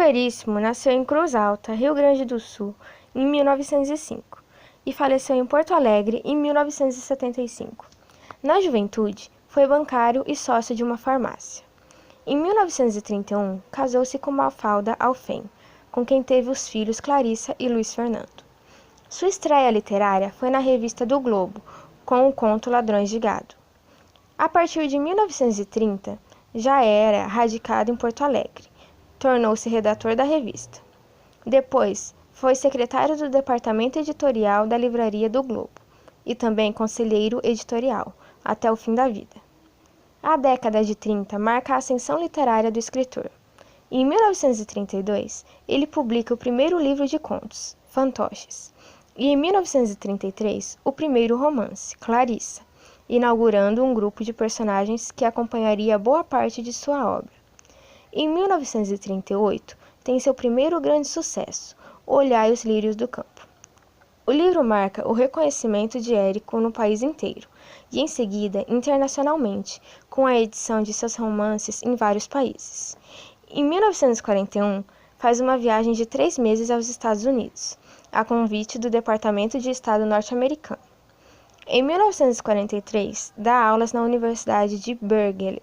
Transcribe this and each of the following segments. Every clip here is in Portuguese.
Veríssimo nasceu em Cruz Alta, Rio Grande do Sul, em 1905 e faleceu em Porto Alegre em 1975. Na juventude, foi bancário e sócio de uma farmácia. Em 1931, casou-se com Mafalda Alfém, com quem teve os filhos Clarissa e Luiz Fernando. Sua estreia literária foi na revista do Globo, com o conto Ladrões de Gado. A partir de 1930, já era radicado em Porto Alegre. Tornou-se redator da revista. Depois, foi secretário do departamento editorial da Livraria do Globo e também conselheiro editorial, até o fim da vida. A década de 30 marca a ascensão literária do escritor. Em 1932, ele publica o primeiro livro de contos, Fantoches, e em 1933, o primeiro romance, Clarissa, inaugurando um grupo de personagens que acompanharia boa parte de sua obra. Em 1938, tem seu primeiro grande sucesso, Olhai os Lírios do Campo. O livro marca o reconhecimento de Érico no país inteiro e, em seguida, internacionalmente, com a edição de seus romances em vários países. Em 1941, faz uma viagem de 3 meses aos Estados Unidos, a convite do Departamento de Estado norte-americano. Em 1943, dá aulas na Universidade de Berkeley.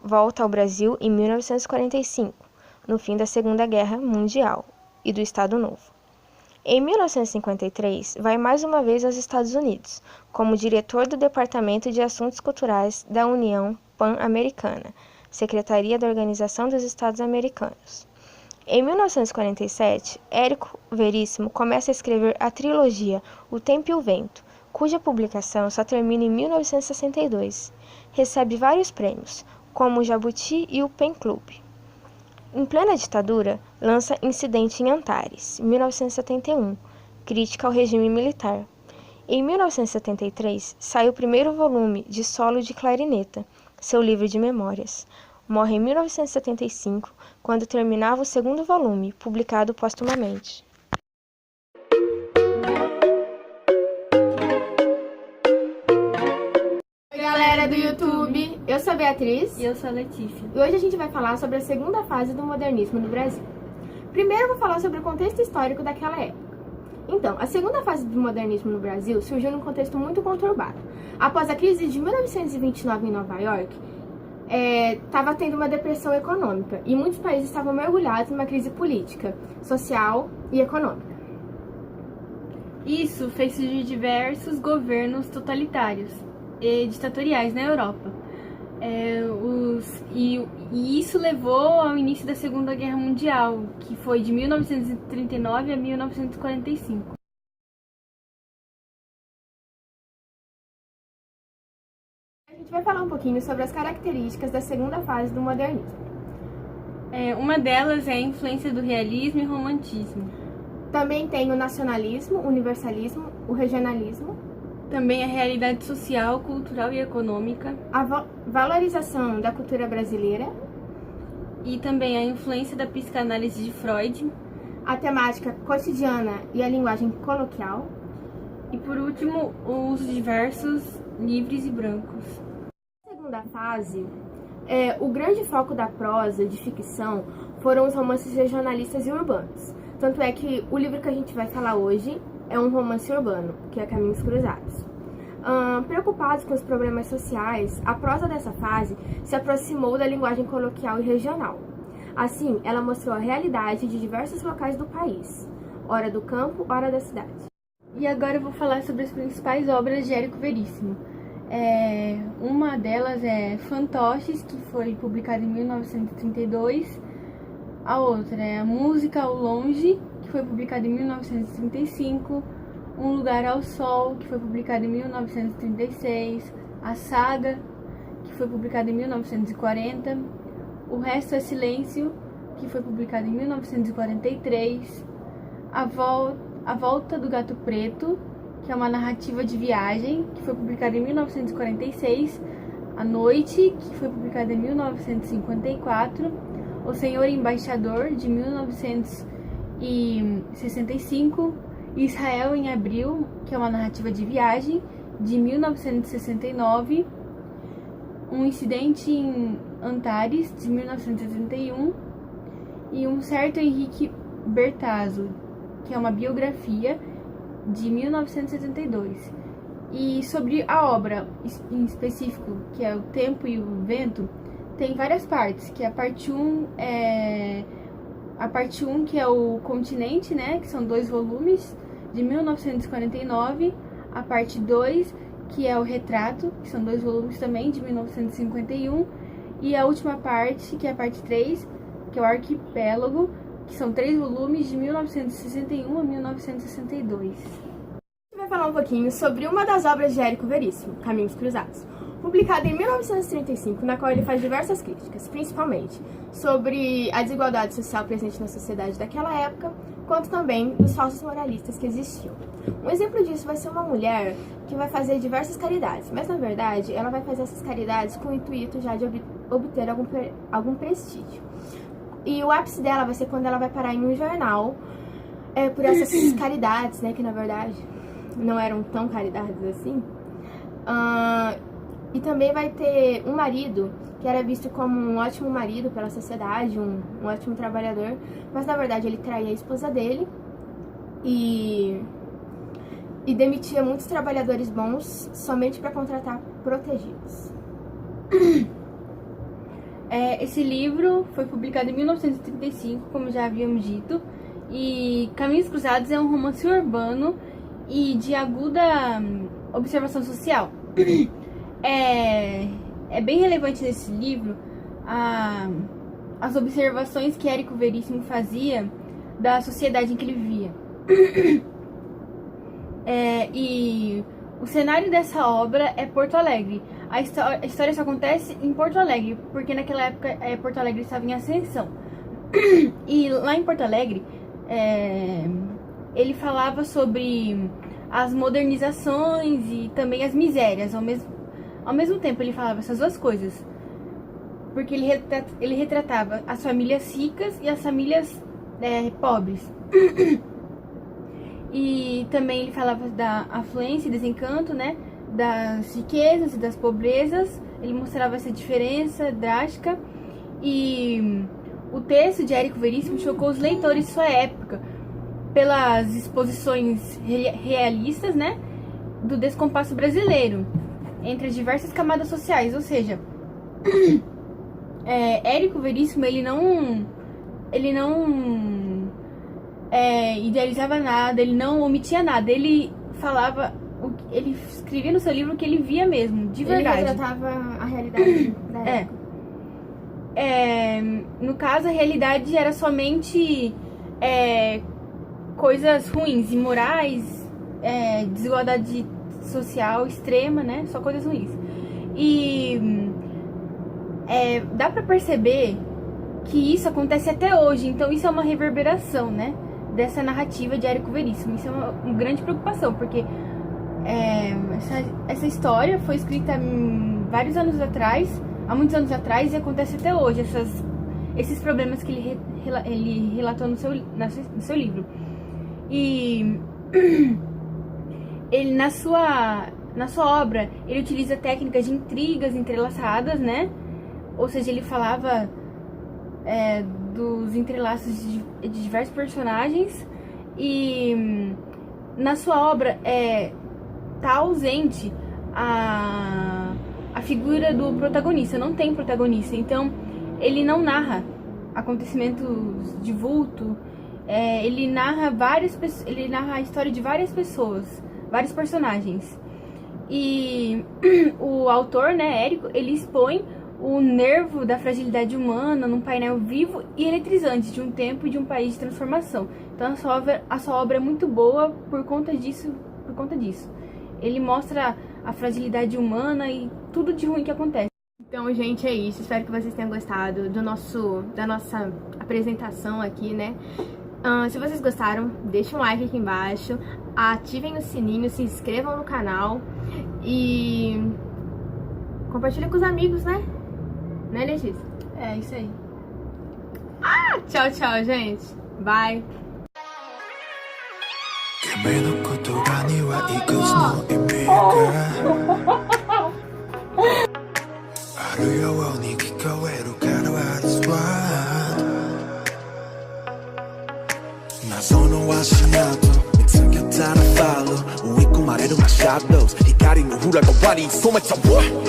Volta ao Brasil em 1945, no fim da Segunda Guerra Mundial e do Estado Novo. Em 1953, vai mais uma vez aos Estados Unidos, como diretor do Departamento de Assuntos Culturais da União Pan-Americana, Secretaria da Organização dos Estados Americanos. Em 1947, Érico Veríssimo começa a escrever a trilogia O Tempo e o Vento, cuja publicação só termina em 1962. Recebe vários prêmios, como o Jabuti e o Pen Club. Em plena ditadura, lança Incidente em Antares, 1971, crítica ao regime militar. Em 1973, sai o primeiro volume de Solo de Clarineta, seu livro de memórias. Morre em 1975, quando terminava o segundo volume, publicado póstumamente. Galera do YouTube, eu sou a Beatriz e eu sou a Letícia. E hoje a gente vai falar sobre a segunda fase do modernismo no Brasil. Primeiro eu vou falar sobre o contexto histórico daquela época. Então, a segunda fase do modernismo no Brasil surgiu num contexto muito conturbado. Após a crise de 1929 em Nova York, estava tendo uma depressão econômica e muitos países estavam mergulhados numa crise política, social e econômica. Isso fez surgir diversos governos totalitários e ditatoriais na Europa. E isso levou ao início da Segunda Guerra Mundial, que foi de 1939 a 1945. A gente vai falar um pouquinho sobre as características da segunda fase do modernismo. Uma delas é a influência do realismo e romantismo. Também tem o nacionalismo, o universalismo, o regionalismo. Também a realidade social, cultural e econômica. A valorização da cultura brasileira. E também a influência da psicanálise de Freud. A temática cotidiana e a linguagem coloquial. E por último, o uso de versos livres e brancos. Na segunda fase, o grande foco da prosa de ficção foram os romances regionalistas e urbanos. Tanto é que o livro que a gente vai falar hoje é um romance urbano, que é Caminhos Cruzados. Preocupados com os problemas sociais, a prosa dessa fase se aproximou da linguagem coloquial e regional. Assim, ela mostrou a realidade de diversos locais do país, ora do campo, ora da cidade. E agora eu vou falar sobre as principais obras de Érico Veríssimo. Uma delas é Fantoches, que foi publicada em 1932. A outra é A Música ao Longe, que foi publicada em 1935, Um Lugar ao Sol, que foi publicada em 1936, A Saga, que foi publicada em 1940, O Resto é Silêncio, que foi publicada em 1943, A Volta do Gato Preto, que é uma narrativa de viagem, que foi publicada em 1946, A Noite, que foi publicada em 1954, O Senhor Embaixador, de 1965, Israel em Abril, que é uma narrativa de viagem, de 1969, Um Incidente em Antares, de 1971, e Um Certo Henrique Bertazzo, que é uma biografia de 1972. E sobre a obra em específico, que é O Tempo e o Vento, tem várias partes, que a parte 1 que é o Continente, né, que são 2 volumes, de 1949, a parte 2, que é o Retrato, que são 2 volumes também, de 1951, e a última parte, que é a parte 3, que é o Arquipélago, que são 3 volumes, de 1961 a 1962. Vai falar um pouquinho sobre uma das obras de Érico Veríssimo, Caminhos Cruzados, publicada em 1935, na qual ele faz diversas críticas, principalmente sobre a desigualdade social presente na sociedade daquela época, quanto também dos falsos moralistas que existiam. Um exemplo disso vai ser uma mulher que vai fazer diversas caridades, mas na verdade ela vai fazer essas caridades com o intuito já de obter algum prestígio. E o ápice dela vai ser quando ela vai parar em um jornal por essas caridades, né, que na verdade não eram tão caridades assim. E também vai ter um marido que era visto como um ótimo marido pela sociedade, um ótimo trabalhador, mas na verdade ele traía a esposa dele e demitia muitos trabalhadores bons somente para contratar protegidos. Esse livro foi publicado em 1935, como já havíamos dito, e Caminhos Cruzados é um romance urbano e de aguda observação social. É bem relevante nesse livro as observações que Érico Veríssimo fazia da sociedade em que ele vivia. E o cenário dessa obra é Porto Alegre. A história só acontece em Porto Alegre, porque naquela época Porto Alegre estava em ascensão. E lá em Porto Alegre, ele falava sobre as modernizações e também as misérias. Ao mesmo tempo ele falava essas duas coisas, porque ele retratava as famílias ricas e as famílias pobres. E também ele falava da afluência e desencanto, né, das riquezas e das pobrezas. Ele mostrava essa diferença drástica. E o texto de Érico Veríssimo chocou os leitores de sua época pelas exposições realistas, né, do descompasso brasileiro entre as diversas camadas sociais. Ou seja, Érico Veríssimo ele não idealizava nada, ele não omitia nada, ele falava, ele escrevia no seu livro o que ele via mesmo, de verdade. Ele retratava a realidade da época. No caso, a realidade era somente coisas ruins, imorais, desigualdade social extrema, né? Só coisas ruins. E dá pra perceber que isso acontece até hoje, então isso é uma reverberação, né, dessa narrativa de Érico Veríssimo. Isso é uma grande preocupação, porque essa história foi escrita há muitos anos atrás, e acontece até hoje, esses problemas que ele relatou no seu livro. E ele, na sua obra, ele utiliza técnicas de intrigas entrelaçadas, né? Ou seja, ele falava dos entrelaços de diversos personagens, e na sua obra tá ausente a figura do protagonista, não tem protagonista, então ele não narra acontecimentos de vulto, ele narra a história de várias pessoas, vários personagens. E o autor, né, Érico, ele expõe o nervo da fragilidade humana num painel vivo e eletrizante de um tempo e de um país de transformação. Então a sua obra é muito boa por conta disso. Ele mostra a fragilidade humana e tudo de ruim que acontece. Então, gente, é isso. Espero que vocês tenham gostado da nossa apresentação aqui, né? Se vocês gostaram, deixem um like aqui embaixo, ativem o sininho, se inscrevam no canal e compartilhem com os amigos, né? Né, Letícia? É isso aí. Tchau, tchau, gente. Bye. 배로 막 shadows. 히카리는 후라가 와리 so much I want.